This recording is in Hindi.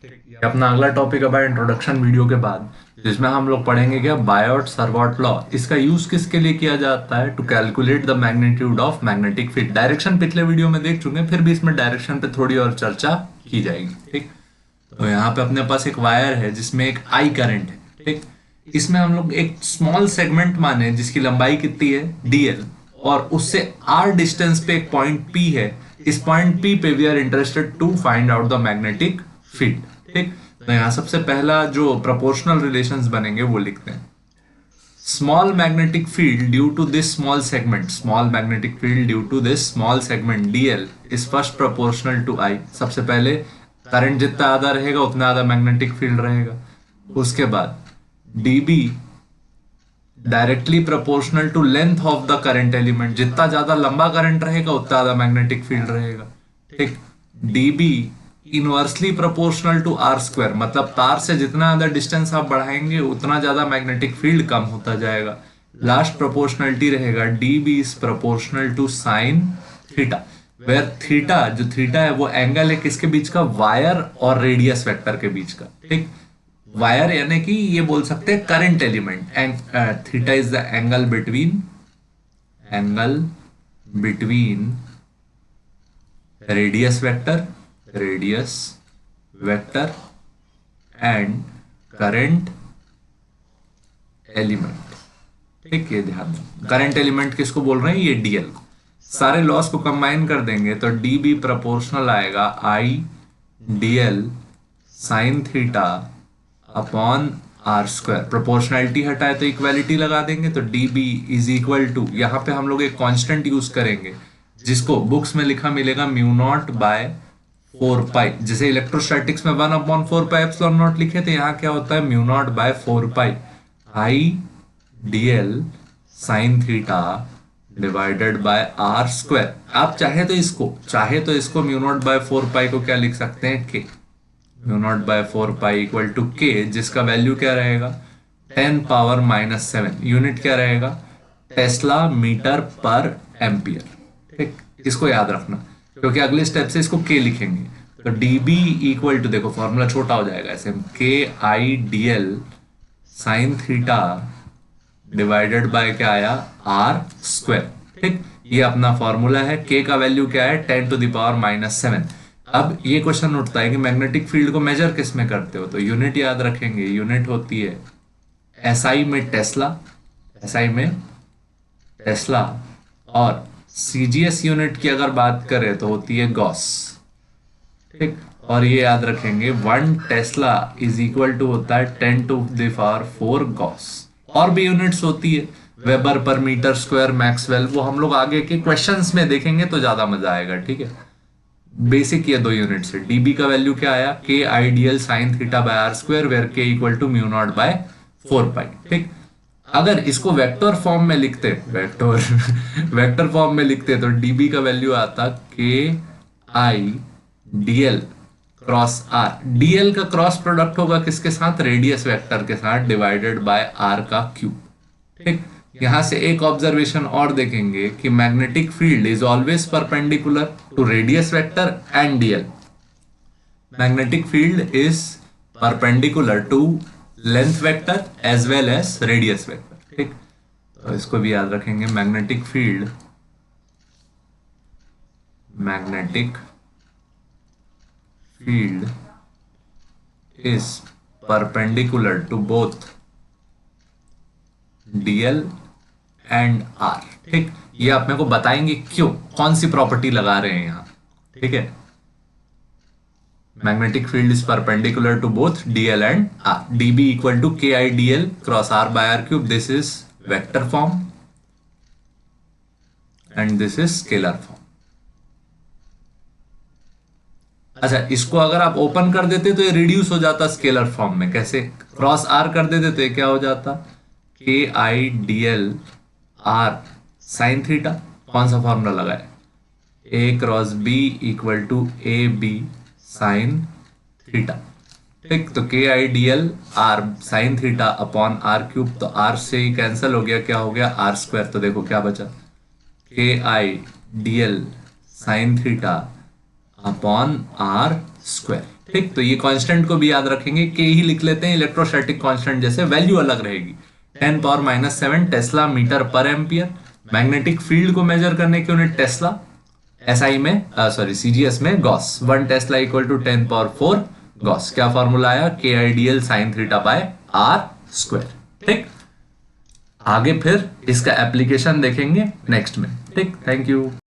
ये अपना अगला टॉपिक है इंट्रोडक्शन वीडियो के बाद, जिसमें हम लोग पढ़ेंगे क्या बायोट सर्वॉट लॉ। इसका यूज किसके लिए किया जाता है? To calculate the magnitude of magnetic field. Direction पिछले वीडियो में देख चुके हैं, फिर भी इसमें डायरेक्शन पे थोड़ी और चर्चा की जाएगी। ठीक, तो यहाँ पे अपने पास एक वायर है जिसमें एक आई करंट है। ठीक, इसमें हम लोग एक स्मॉल सेगमेंट माने जिसकी लंबाई कितनी है dl, और उससे r डिस्टेंस पे एक पॉइंट p है। इस पॉइंट p पे we are interested to find out the magnetic field. ठीक, तो यहाँ सबसे पहला जो प्रोपोर्शनल रिलेशंस बनेंगे वो लिखते हैं। Small magnetic field due to this small segment, small magnetic field due to this small segment dl is first proportional to I। सबसे पहले करंट जितना आधा रहेगा उतना आधा मैग्नेटिक फील्ड रहेगा। उसके बाद dB directly proportional to length of the current element, जितना ज्यादा लंबा करंट रहेगा उतना ज्यादा मैग्नेटिक फील्ड रहेगा। ठीक, dB inversely proportional to r square, मतलब तार से जितना ज्यादा डिस्टेंस आप बढ़ाएंगे उतना ज्यादा मैग्नेटिक फील्ड कम होता जाएगा। लास्ट प्रोपोर्शनलिटी रहेगा dB is proportional to sine theta, where theta, जो थीटा है वो एंगल है किसके बीच का? वायर और रेडियस वेक्टर के बीच का। ठीक, वायर यानी कि ये बोल सकते हैं current element, and theta is the angle between radius vector and current element. ठीक, ये ध्यान दो, करंट एलिमेंट किसको बोल रहे हैं? ये dl को। सारे लॉस को कंबाइन कर देंगे तो dB प्रोपोर्शनल आएगा I dl sine theta upon r square. Proportionality हटाए तो इक्वालिटी लगा देंगे, तो dB इज इक्वल टू, यहाँ पे हम लोग एक कांस्टेंट यूज करेंगे जिसको बुक्स में लिखा मिलेगा म्यू नॉट बाय 4 पाई। जैसे इलेक्ट्रोस्टैटिक्स में 1/4 पाई एप्सिलॉन नॉट लिखे थे, यहाँ क्या होता है? Mu naught by 4 pi I dl sine theta divided by r square. आप चाहे तो इसको म्यू नॉट बाय 4 पाई को क्या लिख सकते हैं? k। Mu naught by 4 pi equal to k, जिसका वैल्यू क्या रहेगा? 10⁻⁻⁷। यूनिट क्या रहेगा? Tesla metre per ampere. ठीक, इसको याद रखना क्योंकि अगले स्टेप से इसको k लिखेंगे। तो dB इक्वल टू, देखो फॉर्मूला छोटा हो जाएगा ऐसे, KI dl sine theta divided by क्या आया? R square. ठीक, ये अपना फॉर्मूला है। k का वैल्यू क्या है? 10⁻⁻⁷। अब ये क्वेश्चन उठता है कि मैग्नेटिक फील्ड को मेजर किस में करते हो? तो यूनिट याद रखेंगे, यूनिट होती है SI में टेस्ला, और CGS यूनिट की अगर बात करें तो होती है गॉस। ठीक, और ये याद रखेंगे 1 टेस्ला इज इक्वल टू होता है 10⁴ गॉस। और भी यूनिट्स होती है, वेबर पर मीटर स्क्वायर, मैक्सवेल, वो हम लोग आगे के क्वेश्चंस में देखेंगे तो ज्यादा मजा आएगा। ठीक है, बेसिक ये 2 यूनिट्स है। dB का वैल्यू क्या आया? KI dl sine theta by r square, where k equal to mu naught by 4 pi. ठीक, अगर इसको वेक्टर फॉर्म में लिखते वेक्टर फॉर्म में लिखते तो dB का वैल्यू आता KI dl cross r। dl का क्रॉस प्रोडक्ट होगा किसके साथ? रेडियस वेक्टर के साथ, डिवाइडेड बाय r का क्यूब। ठीक, यहां से एक ऑब्जर्वेशन और देखेंगे कि magnetic field is always perpendicular to radius vector and dl। Magnetic field is perpendicular to length vector as well as radius vector. ठीक, तो इसको भी याद रखेंगे। Magnetic field is perpendicular to both dl and r। ठीक, ये आप मेरे को बताएंगे क्यों, कौन सी प्रॉपर्टी लगा रहे हैं यहां। ठीक है, magnetic field is perpendicular to both dl and r। dB equal to KI dl cross r by r cube. This is vector form and this is scalar form. अच्छा, इसको अगर आप ओपन कर देते तो ये रिड्यूस हो जाता स्केलर फॉर्म में। कैसे? क्रॉस r कर देते तो ये क्या हो जाता? KI dl r sine theta. कौन सा फॉर्मूला लगाए? A cross B equal to AB sine theta. ठीक, तो KI dl r sine theta upon r cube, तो r से ही कैंसिल हो गया, क्या हो गया? r square. तो देखो क्या बचा? KI dl sine theta upon r square. ठीक, तो ये कांस्टेंट को भी याद रखेंगे, के ही लिख लेते हैं इलेक्ट्रोस्टैटिक कांस्टेंट जैसे, वैल्यू अलग रहेगी। 10⁻⁷ tesla metre per ampere. Magnetic field को मेजर करने की यूनिट टेस्ला। एसआई में सॉरी सीजीएस में gauss. 1 tesla equal to 10⁴ gauss. क्या फॉर्मूला आया? K ideal sine theta by r square. ठीक, आगे फिर इसका एप्लीकेशन देखेंगे नेक्स्ट में। ठीक, थैंक यू।